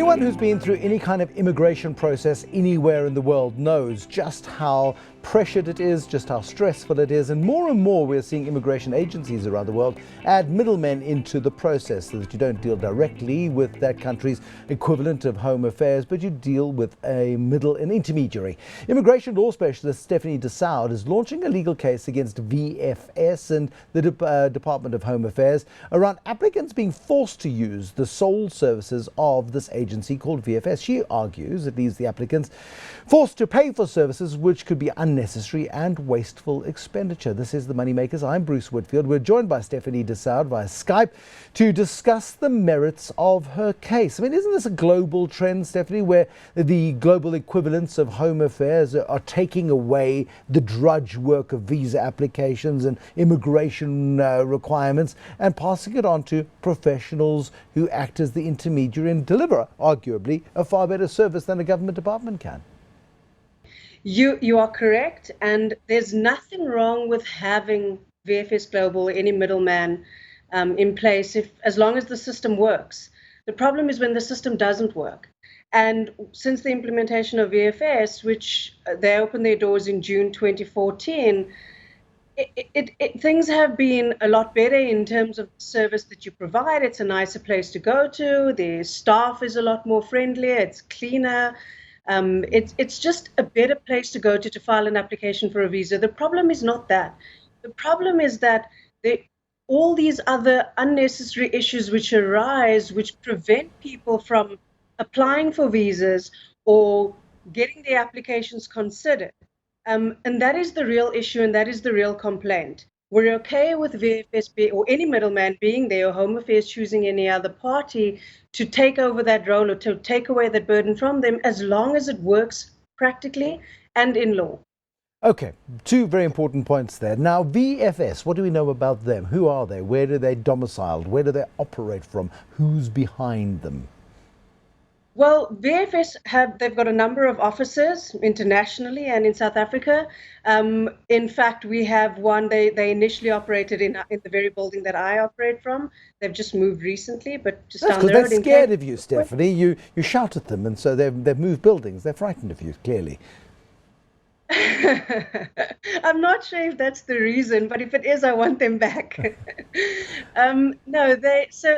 Anyone who's been through any kind of immigration process anywhere in the world knows just how pressured it is, just how stressful it is, and more we're seeing immigration agencies around the world add middlemen into the process so that you don't deal directly with that country's equivalent of Home Affairs, but you deal with an intermediary. Immigration law specialist Stefanie Saude is launching a legal case against VFS and the Department of Home Affairs around applicants being forced to use the sole services of this agency called VFS. She argues it leaves the applicants forced to pay for services which could be unnecessary and wasteful expenditure. This is the MoneyMakers. I'm Bruce Whitfield. We're joined by Stefanie Saude via Skype to discuss the merits of her case. I mean, isn't this a global trend, Stefanie, where the global equivalents of Home Affairs are taking away the drudge work of visa applications and immigration requirements and passing it on to professionals who act as the intermediary and deliver, arguably, a far better service than a government department can? You are correct, and there's nothing wrong with having VFS Global, any middleman in place, as long as the system works. The problem is when the system doesn't work. And since the implementation of VFS, which they opened their doors in June 2014, things have been a lot better in terms of the service that you provide. It's a nicer place to go to. The staff is a lot more friendly. It's cleaner. It's just a better place to go to file an application for a visa. The problem is not that. The problem is that all these other unnecessary issues which arise, which prevent people from applying for visas or getting their applications considered. And that is the real issue, and that is the real complaint. We're okay with VFS or any middleman being there, or Home Affairs choosing any other party to take over that role or to take away that burden from them, as long as it works practically and in law. Okay, two very important points there. Now, VFS, what do we know about them? Who are they? Where do they domiciled? Where do they operate from? Who's behind them? Well, VFS they've got a number of offices internationally and in South Africa. In fact, we have one, they initially operated in the very building that I operate from. They've just moved recently, but just down the road. They're scared of you, Stefanie. You shout at them, and so they've moved buildings. They're frightened of you, clearly. I'm not sure if that's the reason, but if it is, I want them back. So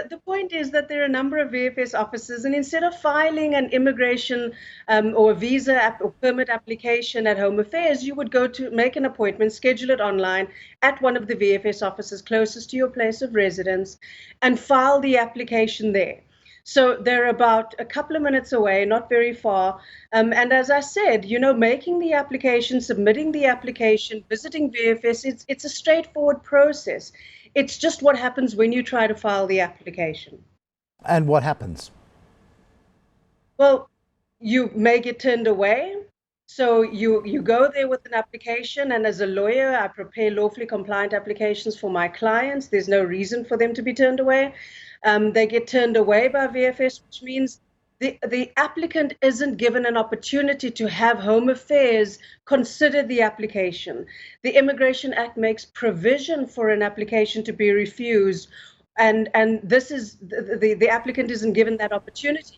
the point is that there are a number of VFS offices, and instead of filing an immigration or a visa or permit application at Home Affairs, you would go to make an appointment, schedule it online at one of the VFS offices closest to your place of residence, and file the application there. So they're about a couple of minutes away, not very far. And as I said, making the application, submitting the application, visiting VFS, it's a straightforward process. It's just what happens when you try to file the application. And what happens? Well, you may get turned away. So you go there with an application, and as a lawyer, I prepare lawfully compliant applications for my clients. There's no reason for them to be turned away. They get turned away by VFS, which means the applicant isn't given an opportunity to have Home Affairs consider the application. The Immigration Act makes provision for an application to be refused, and this is the applicant isn't given that opportunity.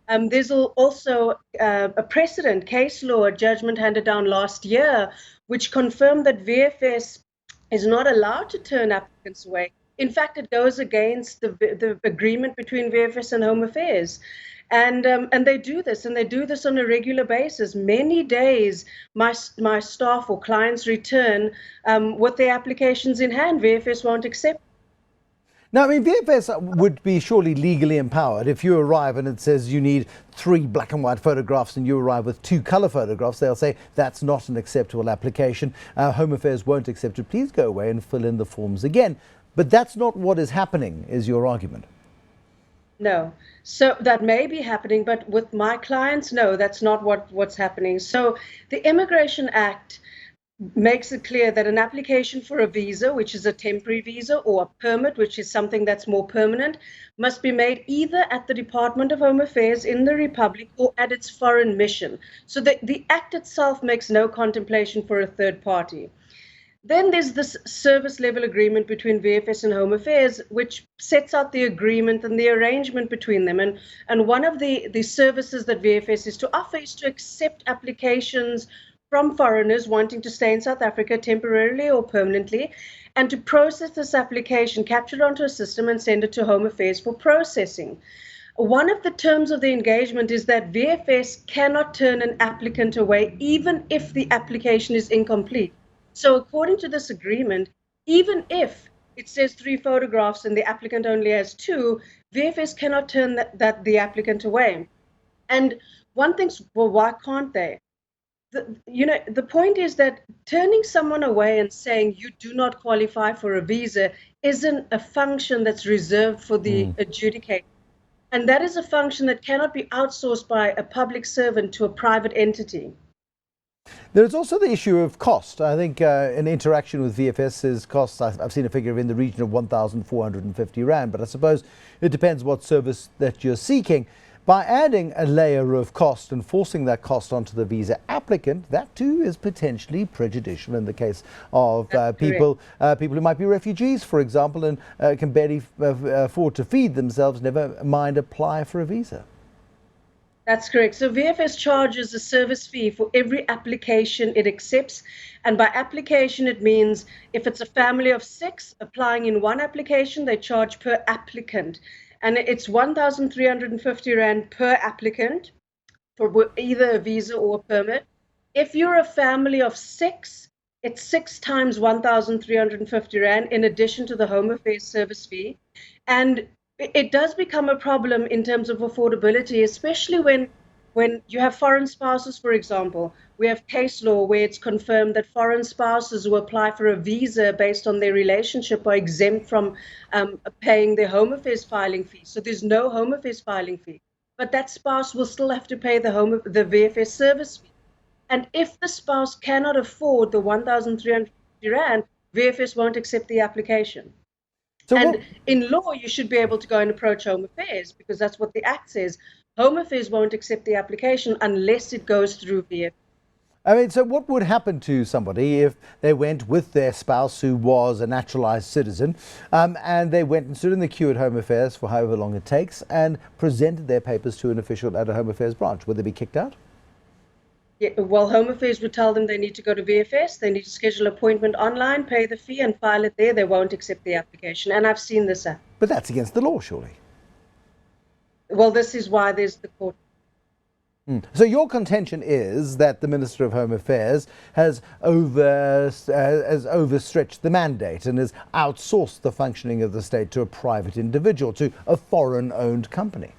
There's also a precedent, case law, a judgment handed down last year, which confirmed that VFS is not allowed to turn applicants away. In fact, it goes against the agreement between VFS and Home Affairs. And they do this, and they do this on a regular basis. Many days, my staff or clients return with their applications in hand. VFS won't accept. Now, I mean, VFS would be surely legally empowered. If you arrive and it says you need 3 black and white photographs and you arrive with 2 colour photographs, they'll say that's not an acceptable application. Home Affairs won't accept it. Please go away and fill in the forms again. But that's not what is happening, is your argument? No. So that may be happening, but with my clients, no, that's not what's happening. So the Immigration Act makes it clear that an application for a visa, which is a temporary visa, or a permit, which is something that's more permanent, must be made either at the Department of Home Affairs in the Republic or at its foreign mission. So the Act itself makes no contemplation for a third party. Then there's this service level agreement between VFS and Home Affairs, which sets out the agreement and the arrangement between them. And one of the services that VFS is to offer is to accept applications from foreigners wanting to stay in South Africa temporarily or permanently, and to process this application, capture it onto a system and send it to Home Affairs for processing. One of the terms of the engagement is that VFS cannot turn an applicant away, even if the application is incomplete. So according to this agreement, even if it says 3 photographs and the applicant only has 2, VFS cannot turn the applicant away. And one thinks, well, why can't they? The point is that turning someone away and saying you do not qualify for a visa isn't a function that's reserved for the adjudicator. And that is a function that cannot be outsourced by a public servant to a private entity. There's also the issue of cost. I think an interaction with VFS is costs. I've seen a figure in the region of 1,450 Rand, but I suppose it depends what service that you're seeking. By adding a layer of cost and forcing that cost onto the visa applicant, that too is potentially prejudicial in the case of people who might be refugees, for example, and can barely afford to feed themselves, never mind apply for a visa. That's correct. So VFS charges a service fee for every application it accepts. And by application, it means if it's a family of 6 applying in one application, they charge per applicant. And it's 1,350 Rand per applicant for either a visa or a permit. If you're a family of 6, it's 6 times 1,350 Rand in addition to the Home Affairs service fee. And it does become a problem in terms of affordability, especially when you have foreign spouses, for example. We have case law where it's confirmed that foreign spouses who apply for a visa based on their relationship are exempt from paying their Home Affairs filing fee. So there's no Home Affairs filing fee. But that spouse will still have to pay the VFS service fee. And if the spouse cannot afford the 1,350 Rand, VFS won't accept the application. So in law, you should be able to go and approach Home Affairs because that's what the Act says. Home Affairs won't accept the application unless it goes through VFS. I mean, so what would happen to somebody if they went with their spouse who was a naturalized citizen and they went and stood in the queue at Home Affairs for however long it takes and presented their papers to an official at a Home Affairs branch? Would they be kicked out? Yeah, well, Home Affairs would tell them they need to go to VFS, they need to schedule an appointment online, pay the fee and file it there. They won't accept the application. And I've seen this happen. But that's against the law, surely. Well, this is why there's the court. So your contention is that the Minister of Home Affairs has overstretched the mandate and has outsourced the functioning of the state to a private individual, to a foreign-owned company.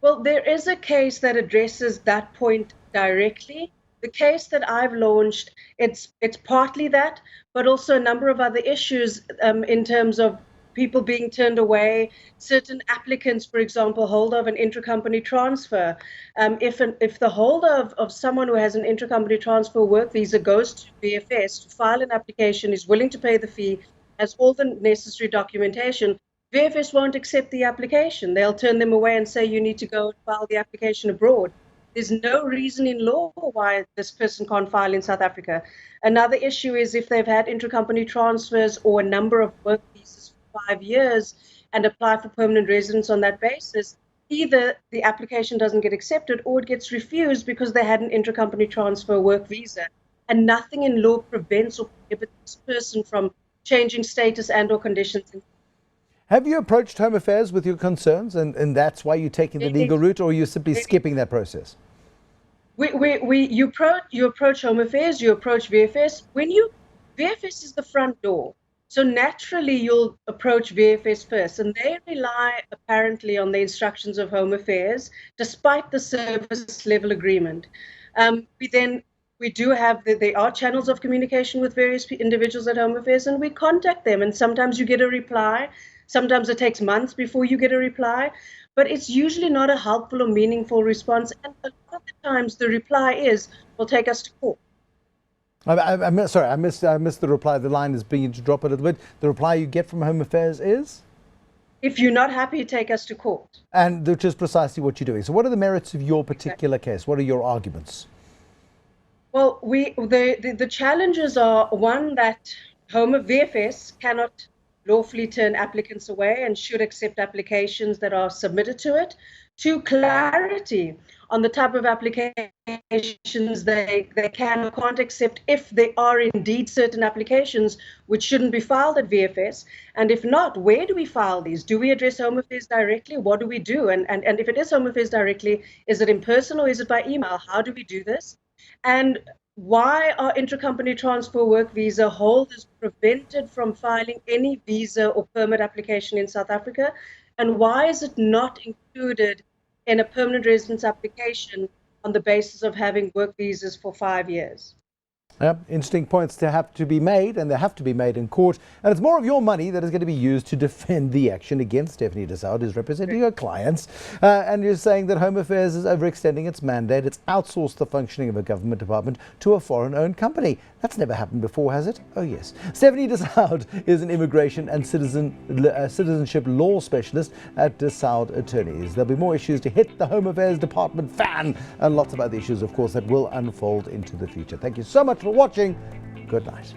Well, there is a case that addresses that point directly. The case that I've launched, it's partly that, but also a number of other issues in terms of people being turned away, certain applicants, for example, holder of an intracompany transfer. If the holder of someone who has an intracompany transfer work visa goes to VFS to file an application, is willing to pay the fee, has all the necessary documentation, VFS won't accept the application. They'll turn them away and say you need to go and file the application abroad. There's no reason in law why this person can't file in South Africa. Another issue is if they've had intracompany transfers or a number of work visas for 5 years and apply for permanent residence on that basis, either the application doesn't get accepted or it gets refused because they had an intracompany transfer work visa. And nothing in law prevents or prohibits this person from changing status and or conditions. Have you approached Home Affairs with your concerns and that's why you're taking the legal route, or are you simply skipping that process? You approach Home Affairs, you approach VFS. VFS is the front door. So naturally you'll approach VFS first, and they rely apparently on the instructions of Home Affairs, despite the service level agreement. There are channels of communication with various individuals at Home Affairs, and we contact them, and sometimes you get a reply. Sometimes it takes months before you get a reply, but it's usually not a helpful or meaningful response. And a lot of the times the reply is, "Well, take us to court." I missed the reply. The line is beginning to drop a little bit. The reply you get from Home Affairs is? If you're not happy, take us to court. And which is precisely what you're doing. So what are the merits of your particular case? What are your arguments? Well, the challenges are, one, that VFS cannot lawfully turn applicants away and should accept applications that are submitted to it. Two, clarity on the type of applications they can or can't accept, if they are indeed certain applications which shouldn't be filed at VFS. And if not, where do we file these? Do we address Home Affairs directly? What do we do? And if it is Home Affairs directly, is it in person or is it by email? How do we do this? And why are intercompany transfer work visa holders prevented from filing any visa or permit application in South Africa? And why is it not included in a permanent residence application on the basis of having work visas for 5 years? Interesting points to have to be made, and they have to be made in court. And it's more of your money that is going to be used to defend the action against Stefanie de Saude, who's representing her clients. And you're saying that Home Affairs is overextending its mandate. It's outsourced the functioning of a government department to a foreign-owned company. That's never happened before, has it? Oh, yes. Stefanie de Saude is an immigration and citizenship law specialist at de Saude Attorneys. There'll be more issues to hit the Home Affairs Department fan, and lots of other issues, of course, that will unfold into the future. Thank you so much for watching. Good night.